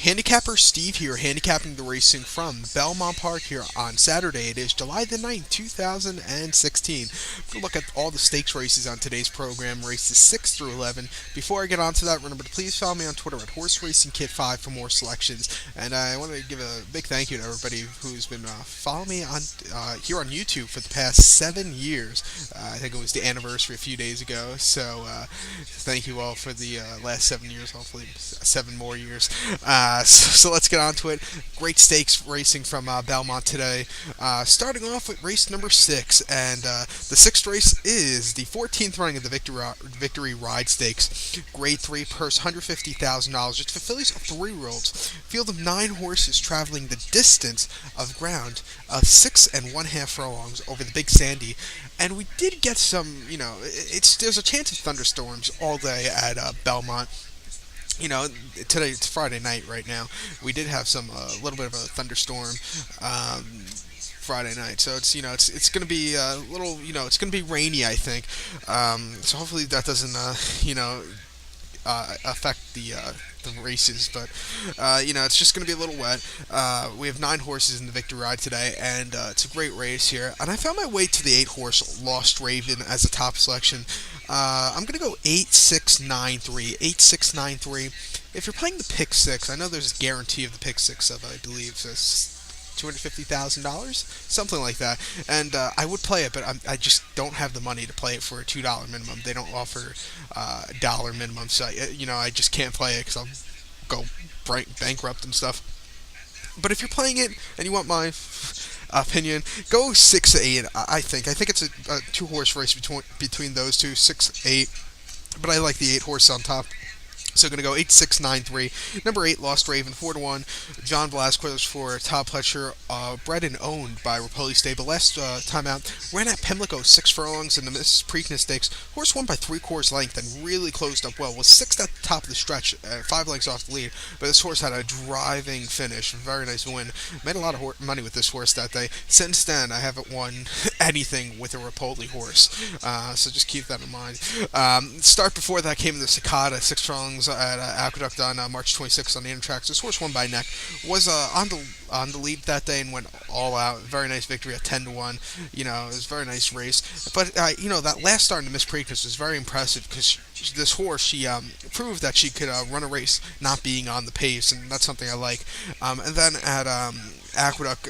Handicapper Steve here, handicapping the racing from Belmont Park here on Saturday. It is July the 9th, 2016. We'll look at all the stakes races on today's program, races 6 through 11. Before I get on to that, remember to please follow me on Twitter at Horse Racing Kit 5 for more selections. And I want to give a big thank you to everybody who's been following me on here on YouTube for the past 7 years. I think it was the anniversary a few days ago. So thank you all for the last 7 years, hopefully 7 more years. So let's get on to it. Great stakes racing from Belmont today. Starting off with race number 6, and the sixth race is the 14th running of the Victory Ride Stakes. Grade 3 purse, $150,000. It's for fillies of 3-year-olds. Field of 9 horses traveling the distance of ground of 6 1/2 furlongs over the Big Sandy. And we did get some, there's a chance of thunderstorms all day at Belmont. Today it's Friday night right now. We did have some a little bit of a thunderstorm Friday night, so it's going to be a little, it's going to be rainy, I think. So hopefully that doesn't affect the races, but it's just going to be a little wet. We have 9 horses in the Victory Ride today, and it's a great race here. And I found my way to the 8-horse Lost Raven as a top selection. I'm going to go 8-6-9-3. 8-6-9-3. If you're playing the pick 6, I know there's a guarantee of the pick 6 of, I believe, $250,000, something like that. And I would play it, but I just don't have the money to play it for a $2 minimum. They don't offer dollar minimum, so I just can't play it because I'll go bankrupt and stuff. But if you're playing it and you want my opinion, go 6-8. I think it's a 2-horse race between those two, 6-8. But I like the 8-horse on top. So going to go 8-6-9-3. Number 8, Lost Raven, 4-1. John Velasquez for Todd Pletcher, bred and owned by Rapoli Stable. Last time out, ran at Pimlico 6 furlongs in the Miss Preakness Stakes. Horse won by 3/4 length and really closed up well. Was 6th at the top of the stretch, 5 lengths off the lead. But this horse had a driving finish. Very nice win. Made a lot of money with this horse that day. Since then, I haven't won anything with a Rapoli horse. So just keep that in mind. Start before that came the Cicada, 6 furlongs at Aqueduct on March 26th on the inner tracks. This horse won by neck. Was on the lead that day and went all out. Very nice victory at 10-1. It was a very nice race. But that last start in the Miss Preakness was very impressive because this horse, she proved that she could run a race not being on the pace, and that's something I like. And then at Aqueduct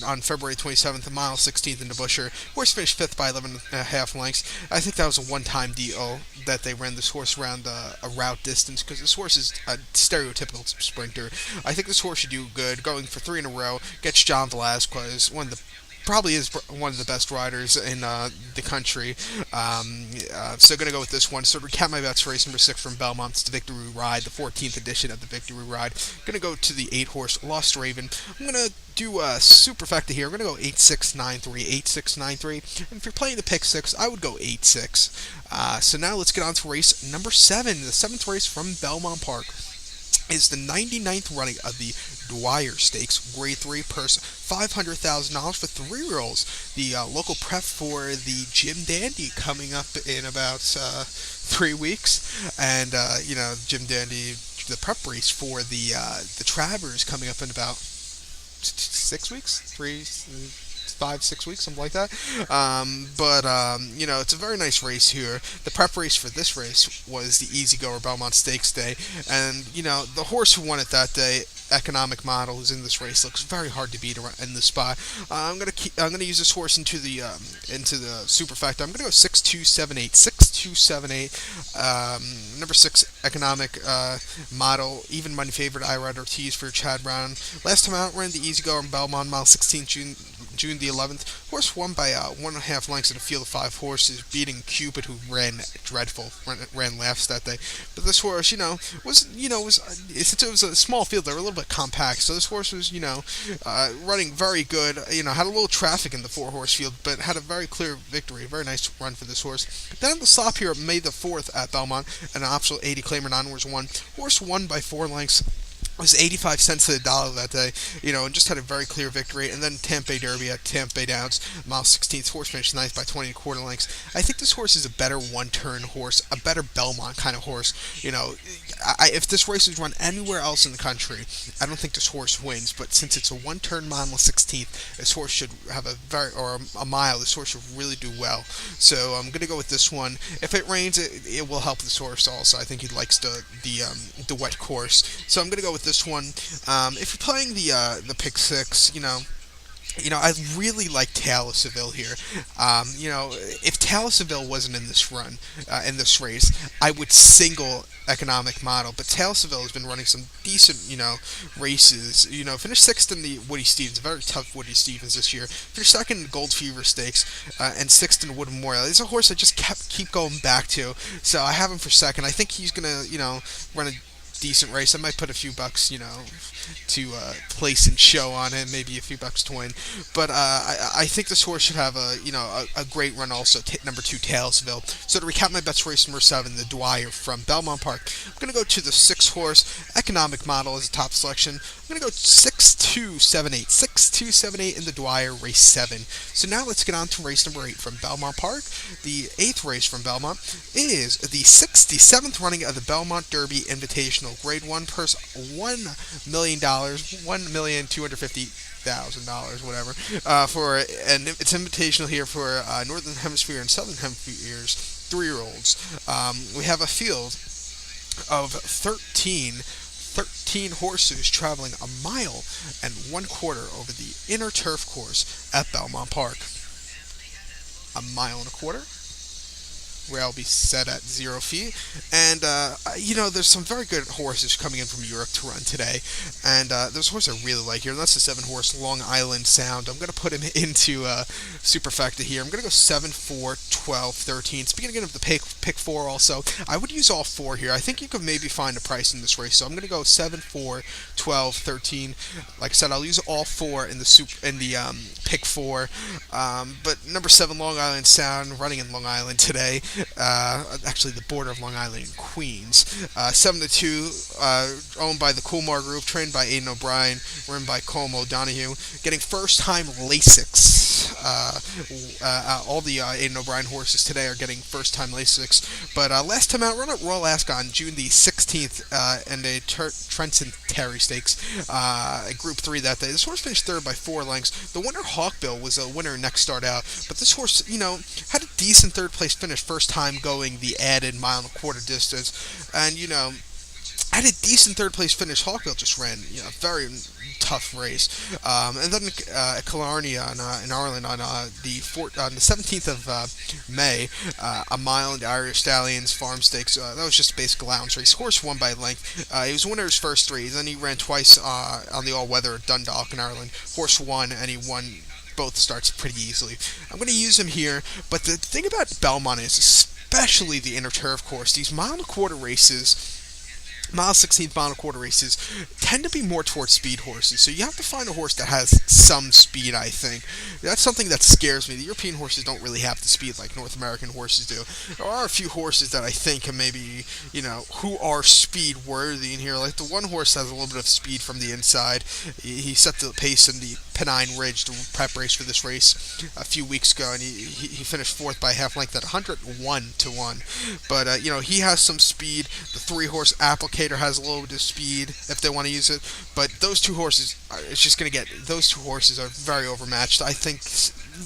on February 27th, mile 16th in the Busher, horse finished 5th by 11.5 lengths. I think that was a one-time deal that they ran this horse around a route distance because this horse is a stereotypical sprinter. I think this horse should do good, going for 3 in a row. Gets John Velasquez, probably is one of the best riders in the country. So going to go with this one. So to recap my bets, race number 6 from Belmont, it's the Victory Ride, the 14th edition of the Victory Ride. Going to go to the 8-horse Lost Raven. I'm going to do a superfecta here. I'm going to go 8-6-9-3, 8-6-9-3. And if you're playing the pick 6, I would go 8-6. So now let's get on to race number 7, the 7th race from Belmont Park. Is the 99th running of the Dwyer Stakes, Grade 3 purse, $500,000 for 3-year-olds. The local prep for the Jim Dandy coming up in about 3 weeks, and Jim Dandy, the prep race for the Travers coming up in about 6 weeks, 5-6 weeks, something like that. It's a very nice race here. The prep race for this race was the Easy Goer Belmont Stakes Day, and the horse who won it that day, Economic Model, who's in this race, looks very hard to beat in this spot. I'm gonna use this horse into the superfecta. I'm gonna go 6-2-7-8, 6-2-7-8. Number 6, Economic Model, even money favorite. I Ride Ortiz for Chad Brown. Last time out, ran the Easy Goer in Belmont, mile 16, June the 11th. Horse won by 1.5 lengths in a field of 5 horses, beating Cupid, who ran dreadful, ran laughs that day. But this horse, since it was a small field, they were a little bit compact. So this horse was, running very good. Had a little traffic in the 4-horse field, but had a very clear victory. A very nice run for this horse. Then at the stop here, May the 4th at Belmont, an optional 80 claimer non-horse won. Horse won by 4 lengths It was 85 cents to the dollar that day, and just had a very clear victory. And then Tampa Bay Derby at Tampa Bay Downs, mile 16th, horse finished ninth by 20 and a quarter lengths. I think this horse is a better one-turn horse, a better Belmont kind of horse. If this race was run anywhere else in the country, I don't think this horse wins. But since it's a one-turn mile 16th, this horse should have or a mile. This horse should really do well. So I'm gonna go with this one. If it rains, it will help this horse also. I think he likes the wet course. So I'm gonna go with this one. If you're playing the pick six, I really like Taylor Seville here. If Taylor Seville wasn't in this run, in this race, I would single economic model. But Taylor Seville has been running some decent, races. Finished sixth in the Woody Stevens, very tough Woody Stevens this year. Finished second in the Gold Fever Stakes, and sixth in the Wood Memorial. He's a horse I just keep going back to. So I have him for second. I think he's gonna, run a decent race. I might put a few bucks, to place and show on him, maybe a few bucks to win. But I think this horse should have a great run also. Number two, Taylorsville. So to recap my bets, race number 7, the Dwyer from Belmont Park. I'm going to go to the 6 horse, Economic Model as a top selection. I'm going to go 6-2-7-8. 6-2-7-8 in the Dwyer, race 7. So now let's get on to race number 8 from Belmont Park. The 8th race from Belmont is the 67th running of the Belmont Derby Invitational. Grade 1 purse, $1 million, $1,250,000, whatever, and it's invitational here for Northern Hemisphere and Southern Hemisphere's 3-year-olds. We have a field of 13 horses traveling a mile and 1/4 over the inner turf course at Belmont Park. A mile and a quarter. Rail will be set at 0 feet. And, there's some very good horses coming in from Europe to run today. And there's a horse I really like here, and that's the 7 horse Long Island Sound. I'm going to put him into Superfecta here. I'm going to go 7, 4, 12, 13. Speaking of the pick 4 also, I would use all 4 here. I think you could maybe find a price in this race. So I'm going to go 7, 4, 12, 13. Like I said, I'll use all 4 in the pick 4. But number 7, Long Island Sound, running in Long Island today. Actually the border of Long Island and Queens. 7-2, owned by the Coolmar Group, trained by Aidan O'Brien, ridden by Colm O'Donoghue, getting first-time Lasix. All the Aidan O'Brien horses today are getting first-time Lasix. But last time out, run at Royal Ascot June the 16th in the Trenton Terry Stakes, Group 3 that day. This horse finished third by 4 lengths. The winner, Hawkbill, was a winner next start out, but this horse, had a decent third-place finish first time going the added mile and a quarter distance, and had a decent third place finish. Hawkbill just ran, very tough race, and then Killarney in Ireland on the 17th of May, a mile in the Irish Stallions Farm Stakes. That was just a basic allowance race. Horse won by length. He was winner his first 3. Then he ran twice on the all-weather at Dundalk in Ireland. Horse won, and he won both starts pretty easily. I'm going to use him here, but the thing about Belmont is, especially the inner turf course, these mile and a quarter races, mile 16th mile and a quarter races tend to be more towards speed horses. So you have to find a horse that has some speed, I think. That's something that scares me. The European horses don't really have the speed like North American horses do. There are a few horses that I think can maybe, who are speed worthy in here. Like the one horse has a little bit of speed from the inside. He set the pace in the Pennine Ridge, the prep race for this race, a few weeks ago, and he finished 4th by half length at 101-1. But, he has some speed. The 3-horse Applicator has a little bit of speed if they want to use it. But those 2 horses, those 2 horses are very overmatched. I think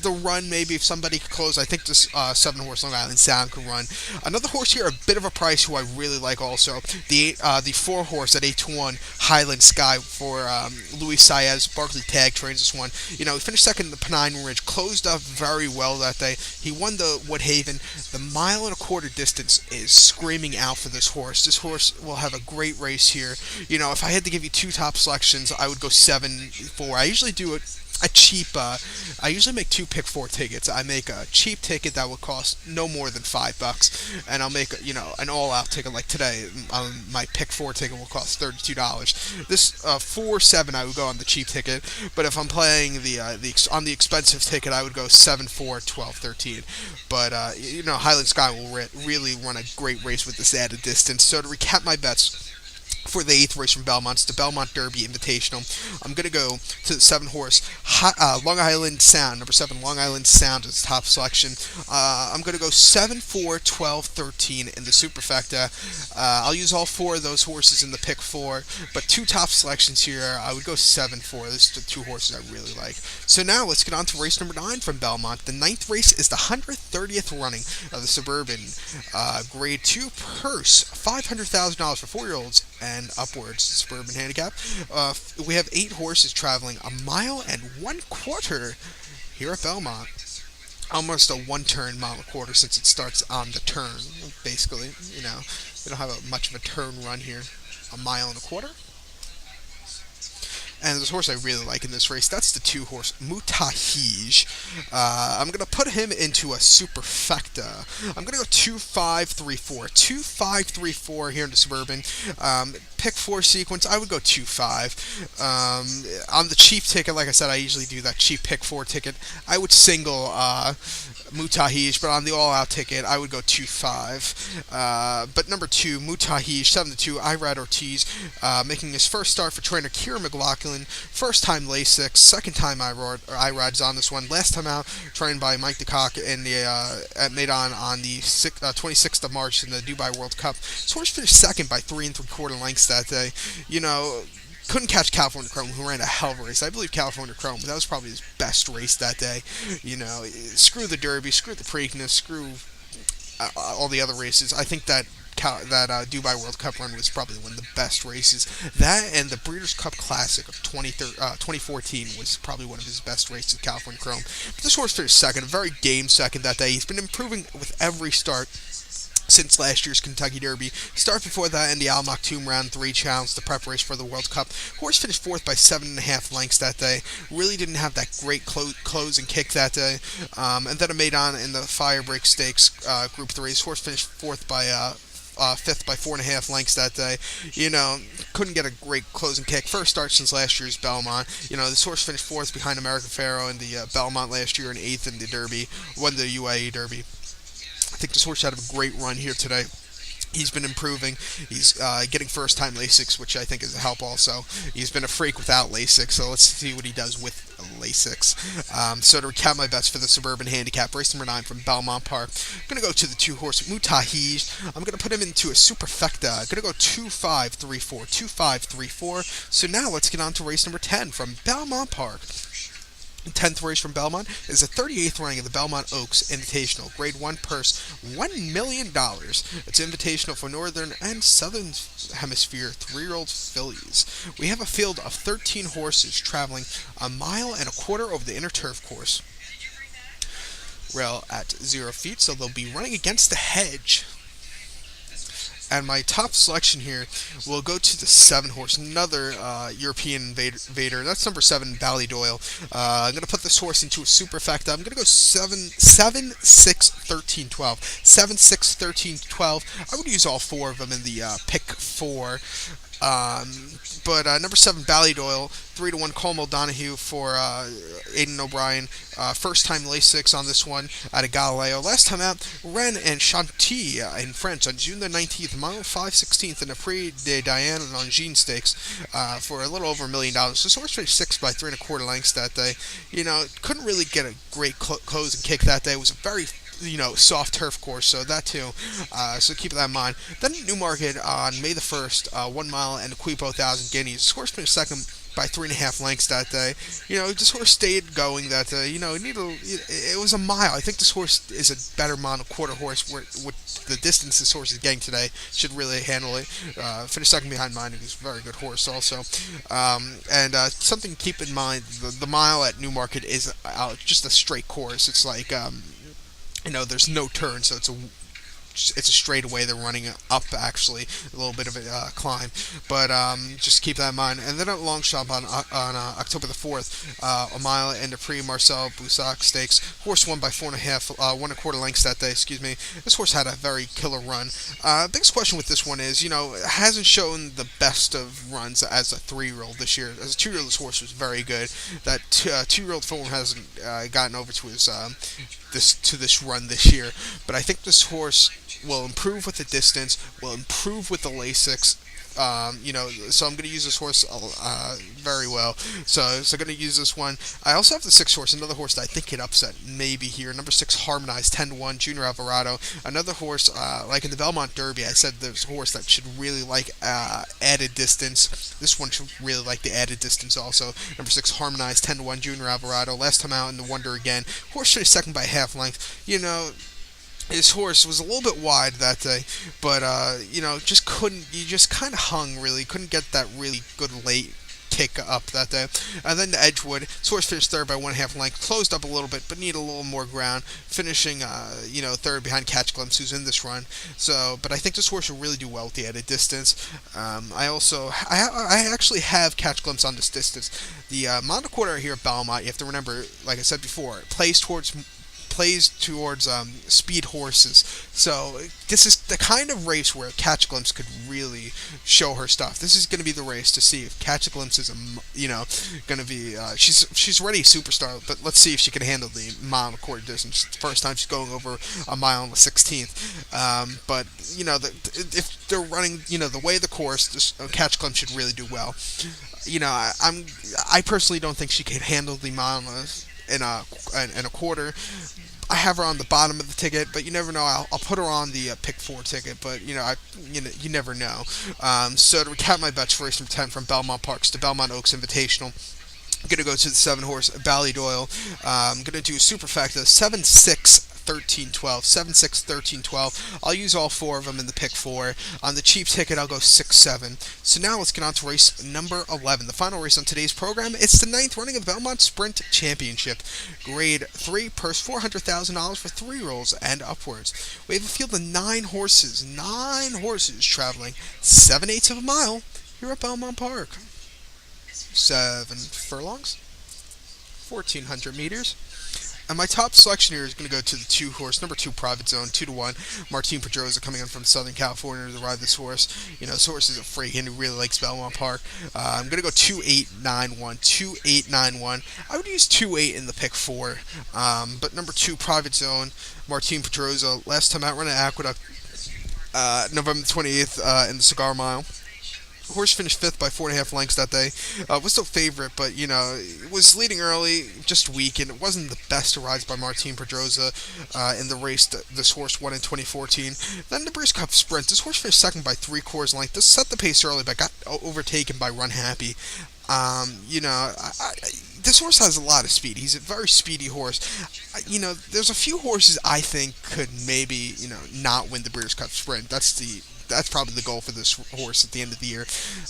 the run, maybe if somebody could close, I think this 7-horse Long Island Sound could run. Another horse here, a bit of a price, who I really like also, the 4-horse at 8-1, Highland Sky for Luis Saez. Barkley Tag trains this one. He finished second in the Pennine Ridge, closed up very well that day. He won the Woodhaven. The mile and a quarter distance is screaming out for this horse. This horse will have a great race here. If I had to give you 2 top selections, I would go 7-4. I usually do it I usually make 2 pick 4 tickets. I make a cheap ticket that would cost no more than $5, and I'll make an all-out ticket like today. My pick 4 ticket will cost $32. This 4-7 I would go on the cheap ticket, but if I'm playing on the expensive ticket, I would go 7-4, 12, 13. But Highland Sky will really run a great race with this added distance. So to recap my bets For the eighth race from Belmont, it's the Belmont Derby Invitational. I'm going to go to the 7 horse Long Island Sound. Number 7, Long Island Sound is the top selection. I'm going to go 7, 4, 12, 13 in the Superfecta. I'll use all 4 of those horses in the pick 4, but 2 top selections here. I would go 7, 4. These are the 2 horses I really like. So now let's get on to race number 9 from Belmont. The 9th race is the 130th running of the Suburban Grade 2 purse, $500,000 for 4-year-olds and upwards. Suburban handicap. We have 8 horses traveling a mile and 1/4 here at Belmont. Almost a 1 turn mile and a quarter since it starts on the turn. Basically, we don't have much of a turn run here. A mile and a quarter. And there's a horse I really like in this race. That's the 2 horse Mutahij. I'm going to put him into a superfecta. I'm going to go 2-5-3-4. 2-5-3-4 here in the Suburban. Pick 4 sequence, I would go 2-5. On the cheap ticket, like I said, I usually do that cheap pick 4 ticket. I would single Mutahij, but on the all-out ticket, I would go 2-5. But number 2, Mutahij, 7-2, Irad Ortiz, making his first start for trainer Kieran McLaughlin. First time Lasix, second time Irad's on this one. Last time out, trained by Mike DeCock in the at Medan on the 26th of March in the Dubai World Cup. This horse finished second by 3 3/4 lengths that day. Couldn't catch California Chrome, who ran a hell of a race. I believe California Chrome, but that was probably his best race that day. Screw the Derby, screw the Preakness, screw all the other races. I think that Dubai World Cup run was probably one of the best races. That and the Breeders' Cup Classic of 2014 was probably one of his best races in California Chrome. But this horse finished second, a very game second that day. He's been improving with every start since last year's Kentucky Derby. Start before that in the Al Maktoum Round 3 Challenge, the preparation for the World Cup. Horse finished 4th by 7.5 lengths that day. Really didn't have that great close and kick that day. And then it made on in the Firebreak Stakes Group 3. This horse finished 4th by 5th by 4.5 lengths that day. Couldn't get a great closing kick. First start since last year's Belmont. This horse finished 4th behind American Pharoah in the Belmont last year and 8th in the Derby. Won the UAE Derby. I think this horse had a great run here today. He's been improving. He's getting first-time Lasix, which I think is a help also. He's been a freak without Lasix, so let's see what he does with Lasix. So to recap my bets for the Suburban Handicap, race number 9 from Belmont Park, I'm going to go to the 2-horse Mutahij. I'm going to put him into a superfecta. I'm going to go 2-5-3-4. 2-5-3-4. So now let's get on to race number 10 from Belmont Park. The 10th race from Belmont is the 38th running of the Belmont Oaks Invitational. Grade 1 purse, $1 million. It's invitational for Northern and Southern Hemisphere 3-year-old fillies. We have a field of 13 horses traveling a mile and a quarter over the inner turf course. Rail at 0 feet, so they'll be running against the hedge. And my top selection here will go to the 7-horse, another European invader. That's number 7, Ballydoyle. I'm going to put this horse into a superfecta. I'm going to go 7-6-13-12. 7-6-13-12. I would use all 4 of them in the pick 4. But number 7, Ballydoyle, 3-1 Colm O'Donoghue for Aidan O'Brien. First time Lasix on this one out of Galileo. Last time out, Rennes and Chantilly in France on June the 19th, mile 5/16th in the Prix de Diane and Longines Stakes for a little over $1 million. This horse finished 6th by 3 1/4 lengths that day. Couldn't really get a great close and kick that day. It was a very soft turf course, so that too. So keep that in mind. Then Newmarket on May the 1st, 1 mile and a Quipo 1,000 guineas. This horse finished second by 3.5 lengths that day. This horse stayed going that day. It was a mile. I think this horse is a better mile and a quarter horse. With the distance this horse is getting today, should really handle it. Finished second behind mine. He was a very good horse also. And something to keep in mind: the mile at Newmarket is just a straight course. It's like there's no turn, so it's a straightaway. They're running up, actually, a little bit of a climb, but just keep that in mind. And then at Longchamp on October the 4th, a mile and a Prix Marcel Boussac Stakes. Horse won by 4.5, 1 1/4 lengths that day. Excuse me. This horse had a very killer run. Biggest question with this one is, hasn't shown the best of runs as a 3-year-old this year. As a 2-year-old, this horse was very good. That 2-year-old form hasn't gotten over to his this run this year, but I think this horse will improve with the distance, will improve with the Lasix, So I'm going to use this horse very well. So I'm going to use this one. I also have the 6 horse, another horse that I think could upset maybe here. Number 6, Harmonized, 10-1, Junior Alvarado. Another horse, like in the Belmont Derby, I said there's a horse that should really like added distance. This one should really like the added distance also. Number 6, Harmonized, 10-1, Junior Alvarado. Last time out in the Wonder again. Horse finished second by half length. His horse was a little bit wide that day, but just couldn't. You just kind of hung really. Couldn't get that really good late kick up that day. And then the Edgewood. His horse finished third by 1.5 length. Closed up a little bit, but needed a little more ground. Finishing, third behind Catch Glimpse, who's in this run. So, but I think this horse will really do well with the added distance. I actually have Catch Glimpse on this distance. The monoquarter here at Belmont. You have to remember, like I said before, it plays towards speed horses. So this is the kind of race where Catch Glimpse could really show her stuff. This is going to be the race to see if Catch Glimpse is going to be. She's already a superstar, but let's see if she can handle the mile and a quarter distance. It's the first time she's going over a mile and the 16th. But if they're running, the way of the course, Catch Glimpse should really do well. I personally don't think she can handle the mile in a quarter. I have her on the bottom of the ticket, but you never know. I'll put her on the pick 4 ticket, but you never know. So to recap my bets for race number 10 from Belmont Parks to Belmont Oaks Invitational. I'm going to go to the 7-horse Ballydoyle. I'm going to do a superfecta 7-6. 13-12, 7-6, 13-12. I'll use all 4 of them in the pick 4. On the cheap ticket, I'll go 6-7. So now let's get on to race number 11. The final race on today's program. It's the 9th running of the Belmont Sprint Championship. Grade 3, purse $400,000 for 3 rolls and upwards. We have a field of 9 horses. 9 horses traveling 7/8 of a mile here at Belmont Park. 7 furlongs, 1,400 meters. And my top selection here is going to go to the 2-horse, number 2, Private Zone, 2-1. Martin Pedroza coming in from Southern California to ride this horse. This horse is a freak and he really likes Belmont Park. I'm going to go 2-8-9-1, 2-8-9-1. I would use 2-8 in the pick 4. But number 2, Private Zone, Martin Pedroza, last time out running Aqueduct, November 28th in the Cigar Mile. Horse finished 5th by 4.5 lengths that day. Was still favorite, but it was leading early, just weak, and it wasn't the best rides by Martin Pedroza in the race that this horse won in 2014. Then the Breeze Cup Sprint. This horse finished second by 3/4 length. This set the pace early, but got overtaken by Run Happy. This horse has a lot of speed. He's a very speedy horse. There's a few horses I think could maybe not win the Breeders' Cup Sprint. That's probably the goal for this horse at the end of the year.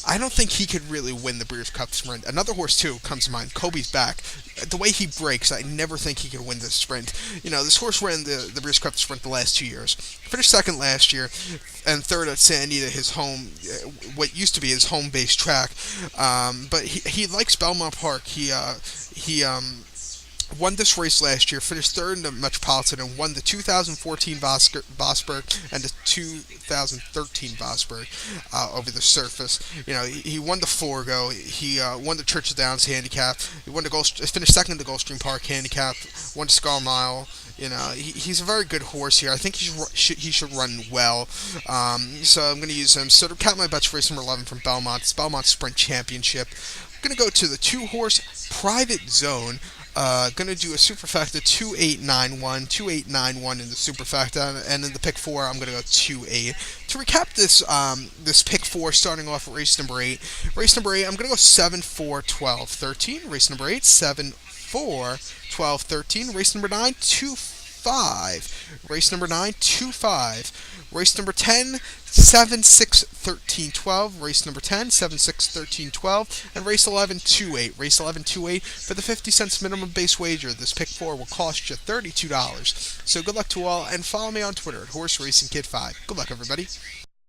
I don't think he could really win the Breeders' Cup Sprint. Another horse, too, comes to mind. Kobe's Back. The way he breaks, I never think he could win this sprint. This horse ran the Breeders' Cup Sprint the last 2 years. Finished second last year and third at Santa Anita, his home, what used to be his home-based track. But he likes Belmont Park. He won this race last year, finished third in the Metropolitan, and won the 2014 Vosburg and the 2013 Vosburg over the surface. He won the Forgo. He won the Churchill Downs Handicap. He finished second in the Gulfstream Park Handicap. Won the Scar Mile. He's a very good horse here. I think he should run well. So I'm going to use him. So to count my bets for race number 11 from Belmont, it's Belmont Sprint Championship. I'm going to go to the 2-horse Private Zone. Going to do a superfecta 2-8-9-1, 2-8-9-1 in the superfecta, and in the pick 4 I'm going to go 2-8. To recap this pick 4, starting off at race number 8. Race number 8, I'm going to go 7-4-12-13. Race number 8, 7-4-12-13. Race number 9, 2-5. Race number 9, 2-5. Race number 10, 7-6-13-12. Race number 10, 7-6-13-12. And race 11, 2-8. Race 11, 2-8. For the 50 cents minimum base wager, this pick 4 will cost you $32. So good luck to all, and follow me on Twitter at HorseRacingKid5. Good luck, everybody.